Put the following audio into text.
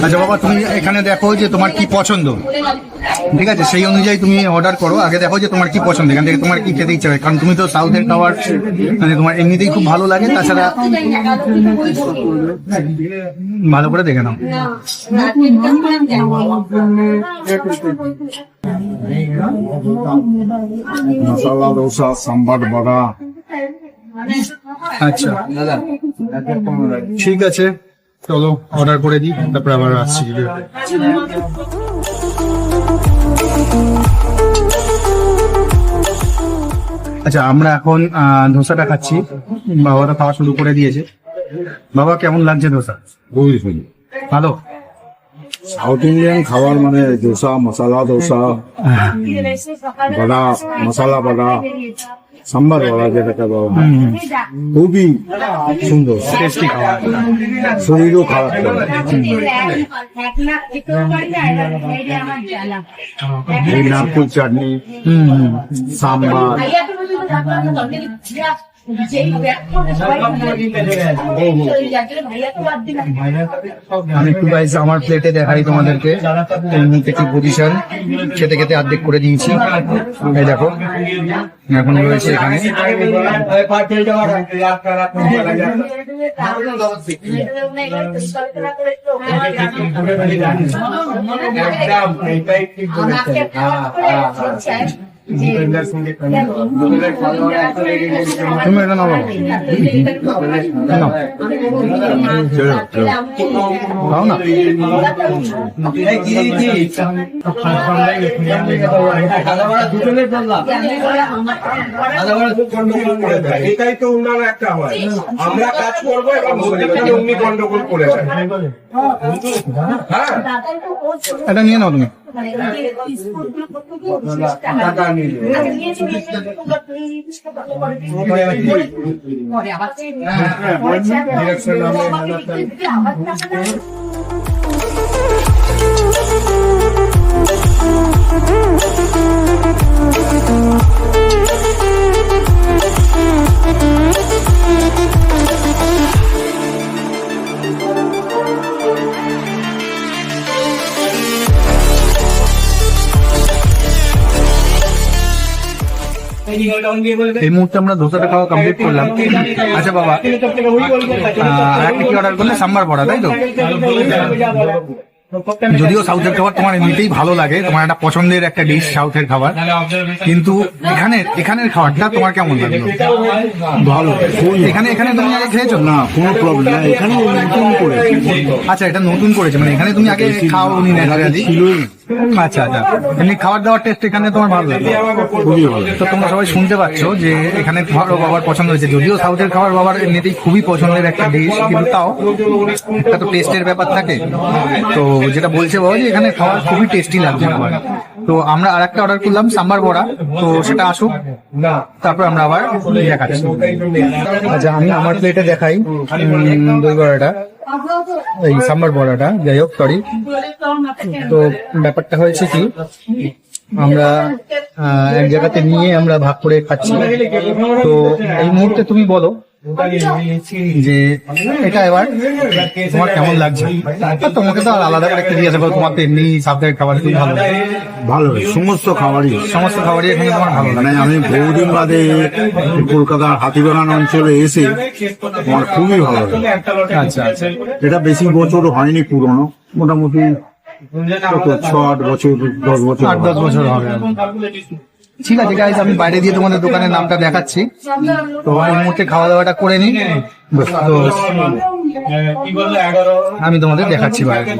আচ্ছা বাবা, তুমি এখানে দেখো যে তোমার কি পছন্দ, ঠিক আছে? সেই অনুযায়ী তুমি অর্ডার করো। আগে দেখো যে তোমার কি পছন্দ, এখান থেকে তোমার কি খেতে ইচ্ছে হয়, কারণ তুমি তো সাউথের খাবার মানে তোমার এমনিতেই খুব ভালো লাগে। তাছাড়া ভালো করে দেখে নাও। মশলা দোসা, সাম্বার বড়া। আচ্ছা ঠিক আছে, চলো অর্ডার করে দিই, তারপরে আবার আসছি। আচ্ছা, আমরা এখন ধোসাটা খাচ্ছি। বাবা তো খাওয়া শুরু করে দিয়েছে। বাবা, কেমন লাগছে ধোসা? ভালো। সাউথ ইন্ডিয়ান খাবার মানে দোসা, মশলা দোসা, বড়া, মশলা বড়া, সাম্বার বড়া, যেটাকে বলা হয়, খুবই সুন্দর, টেস্টি খাবার, শরীরও খারাপ করে। এই নারকেল চাটনি, সাম্বার, আমি একটু গাইস আমার প্লেটে দেখাই তোমাদেরকে এই মুহূর্তে কি পজিশন। খেতে খেতে অর্ধেক করে দিয়েছি। এই দেখো এখন রয়েছে এখানে তুমি এটা নাও, খাও না। এটাই তো উনার একটা হয়, আমরা কাজ করবো এবং উনি গন্ডগোল করে যায়। হ্যাঁ, এটা নিয়ে নাও তুমি। এই মুহূর্তে আমরা ধোসাটা খাওয়া কমপ্লিট করলাম। আচ্ছা বাবা, একটা কি অর্ডার করলে? সাম্বার বড়া, তাই তো? যদিও সাউথের খাবার তোমার এমনিতেই ভালো লাগে, তোমার একটা পছন্দের একটা ডিশ সাউথের খাবার, কিন্তু এখানের খাবারটা তোমার কেমন লাগলো? ভালো। এখানে তুমি আগে খেয়েছো? না, কোনো প্রবলেম না, এখানে নতুন করে। আচ্ছা, এটা নতুন করেছে, মানে এখানে তুমি আগে খাও নি ন্যাচারালি? আচ্ছা আচ্ছা, এমনি খাবার দাবার টেস্ট এখানে তোমার ভালো লাগে? খুবই ভালো। তো তোমরা সবাই শুনতে পাচ্ছ যে এখানে খাবার বাবার পছন্দ হয়েছে। যদিও সাউথের খাবার বাবার এমনিতেই খুবই পছন্দের একটা ডিশ, কিন্তু তাও একটা তো টেস্টের ব্যাপার থাকে। তো যেটা বলছে বাবা যে এখানে খাবার খুবই টেস্টি লাগছে আমার। তো আমরা আর একটা অর্ডার করলাম সাম্বার বড়া, তো সেটা আসুক, তারপর আমরা আবার দেখাচ্ছি। আচ্ছা, আমি আমার প্লেটে দেখাই দই বড়াটা, এই সাম্বার বড়াটা, যাই হোক সরি। তো ব্যাপারটা হয়েছে কি, আমরা এক জায়গাতে নিয়ে আমরা ভাগ করে খাচ্ছি। তো এই মুহূর্তে তুমি বলো যে এটা এবার তোমার কেমন লাগছে? তোমাকে তো আর আলাদা করে একটা জিজ্ঞাসা করো, তোমার তো এমনি সাউথের খাবার খুব ভালো লাগে। ভালো, সমস্ত খাবারই এখানে তোমার ভালো লাগে। মানে আমি বহুদিন বাদে কলকাতার হাতিবাগান অঞ্চলে এসে আমার খুবই ভালো লাগে। আচ্ছা আচ্ছা, এটা বেশি বছর হয়নি, পুরনো, মোটামুটি 6-8 বছর, 10 বছর, 8-10 বছর হবে। ঠিক আছে গাইজ, আমি বাইরে দিয়ে তোমাদের দোকানের নামটা দেখাচ্ছি। তো এই মুহূর্তে খাওয়া দাওয়াটা করে নিই, তো আমি তোমাদের দেখাচ্ছি বাইরে।